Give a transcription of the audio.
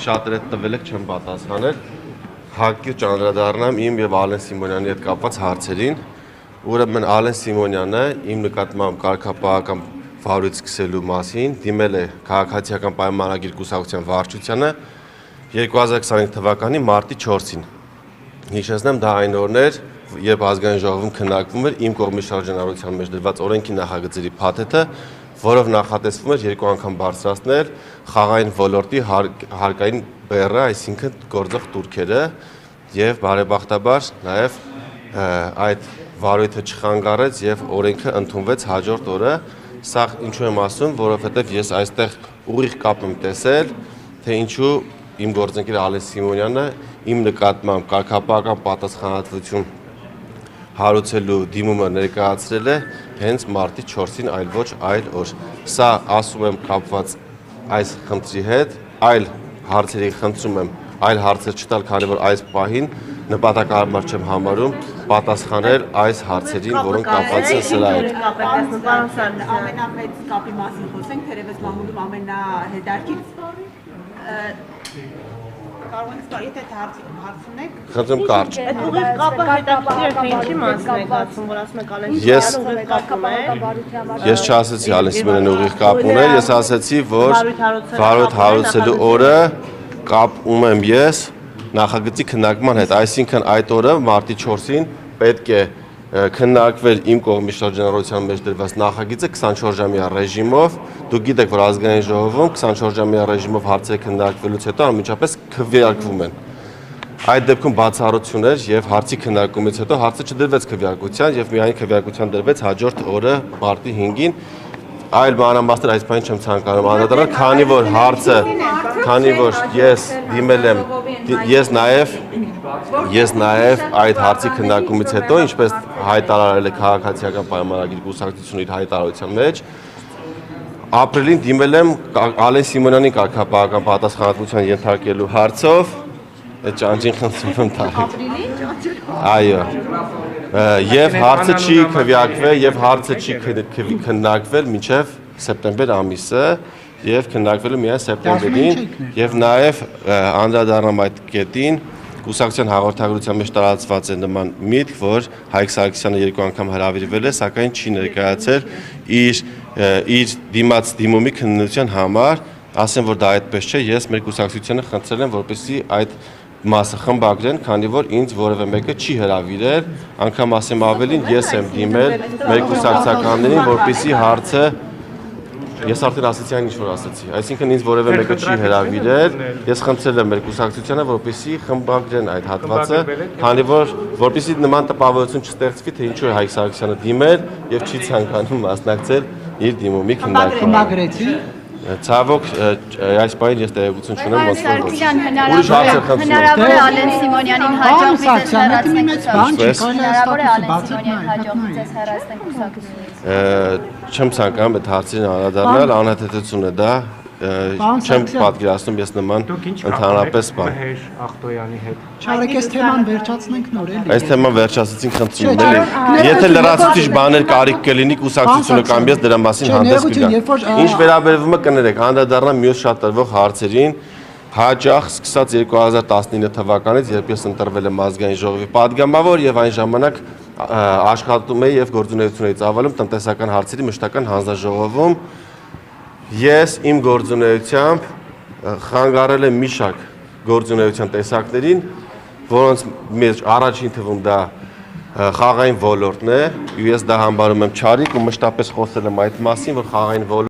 Շատերը տվել եք չեմ պատասխանել, հակիրճ անդրադառնամ իմ եւ Ալեն Սիմոնյանի հետ կապված հարցերին, ուրեմն Ալեն Սիմոնյանը իմ նկատմամբ կարգապահական վարույց սկսելու մասին դիմել է քաղաքացիական պայմանագիր կուսակցության վարչությանը 2025 թվականի մարտի 4-ին։ Հիշեցնեմ, դա այն օրն էր, երբ ազգային ժողովում քննարկվում էր իմ կողմի շարժանառության մեջ դրված օրենքի նախագծերի փաթեթը, որով նախատեսվում էր 2 անգամ բարձրացնել խաղային ոլորտի հարկային բեռը, այսինքն գործող տուրքերը, եւ բարեբախտաբար նաեւ այդ վարույթը չխանգարեց եւ օրենքը ընդունվեց հաջորդ օրը։ Սա ինչու եմ ասում, որովհետեւ ես այստեղ ուղիղ կապ եմ տեսել, թե ինչու իմ գործընկեր Ալեն Սիմոնյանը իմ նկատմամբ կարգապահական պատասխանատվություն հարուցելու դիմումը ներկայացրել է հենց մարտի 4-ին, այլ ոչ այլ օր։ Սա ասում եմ կապված այս խնդրի հետ, այլ հարցերի խնդրում եմ այլ հարցեր չտալ, քանի որ այս պահին նպատակահարմար չեմ համարում պատասխանել այս հարցերին, որոնք կապված են սրա հետ։ Ամենամեծ կապի մասին խոսենք, թերևս մամուլում ամենահետաքրքիր կարող ենք եթե հարցում եք խնդրում կարճ։ Այդ ուղիղ կապը հետաքրքիր է, թե ինչի մասին եք ասում, որ ասում եք Ալեն Սիմոնյանը ուղիղ կապ ուներ։ Ես չասեցի Ալեն Սիմոնյանը ուղիղ կապ ուներ, ես ասեցի, որ վարույթ հարուցելու օրը կապ ունեմ ես նախագծի քննարկման հետ, այսինքն այդ օրը մարտի 4-ին պետք է քննարկվեր իմ կողմի շրջանառության մեջ դրված նախագիծը 24-ժամյա ռեժիմով։ Դուք գիտեք, որ ազգային ժողովում 24-ժամյա ռեժիմով հարցերը քննարկվելուց հետո անմիջապես քվեարկվում են։ Այդ դեպքում բացառություն էր եւ հարցի քննարկումից հետո հարցը չդրվեց քվեարկության եւ միայն քվեարկության դրվեց հաջորդ օրը մարտի 5-ին։ Այլ մանրամասներ այս բանը չեմ ցանկանում անդրադառնալ, քանի որ ես դիմել եմ, ես նաև այդ հարցի քննարկումից հետո, ինչպես հայտարարել է քաղաքացիական պայմանագիր կուսակցությունը իր հայտարարության մեջ, ապրիլին դիմել եմ Ալեն Սիմոնյանին կարգապահական պատասխանատվության ենթարկելու հարցով, այդ ճանճին խնդրում եմ տարեք։ Այո։ Եվ հարցը չի քվեարկվել եւ հարցը չի քննարկվել մինչեւ սեպտեմբեր ամիսը եւ քննարկվելու միայն սեպտեմբերին եւ նաեւ անդրադառնամ այդ կետին կուսակցության հաղորդագրության մեջ տարածված է նման միտք, որ Հայկ Սարգսյանը 2 անգամ հրավիրվել է, սակայն չի ներկայացել իր դիմաց դիմումի քննության համար, ասեմ որ դա այդպես չէ, ես մեր կուսակցությանը խնդրել եմ, որպեսզի այդ մասը խմբագրեն, քանի որ ինձ որևէ մեկը չի հրավիրել, անգամ ասեմ ավելին, ես եմ դիմել մեր կուսակցականներին, որպեսզի հարցը ես արդեն ասեցի այն ինչ որ ասեցի, այսինքն ինձ որևէ մեկը չի հրավիրել, ես խնդրել եմ մեր կուսակցությանը, որպեսզի խմբագրեն այդ հատվածը, քանի որ որպեսզի նման տպավորություն չստեղծվի, թե ինչու է Հայկ Սարգսյանը դիմել եւ չի ցանկանում մասնակցել իր դիմումի քննարկմանը։ Ցավոք, այս պահին ես տեղեկություն չունեմ, ոնց որ ոչ։ Հնարավոր է Ալեն Սիմոնյանին հաջողվի ձեզ հեռացնենք կուսակցությունից։ Հնարավոր է Ալեն Սիմոնյանին հաջողվի ձեզ հեռացնենք կուսակցությունից։ Չեմ ցանկանում այդ հարցին անդրադառնալ, անհեթեթություն է դա, չեմ պատկերացնում ես նման ընդհանրապես բան։ Չարեք այս թեման վերջացնենք նոր էլի։ Այս թեման վերջացեցինք, խնդրում եմ էլի։ Եթե լրացուցիչ բաներ կարիք կլինի կուսակցությունը կամ ես դրա մասին հանդես կգամ։ Ինչ վերաբերվում է կներեք, անդրադառնամ մյուս շատ տրվող հարցերին, հաճախ սկսած 2019 թվականից, երբ ես ընտրվել եմ ազգային ժողովի պատգամավոր եւ այն ժամանակ աշխատում էի եւ գործունեություն էի ծավալում տնտեսական հարցերի մշտական հանձնաժողովում, ես իմ գործունեությամբ խանգարել եմ մի շարք գործունեության տեսակներին, որոնց մեջ առաջին թվում դա խաղային ոլորտն է, ես դա համարում եմ չարիք ու մշտապես խոսել եմ այդ մասին, որ խաղային ոլորտը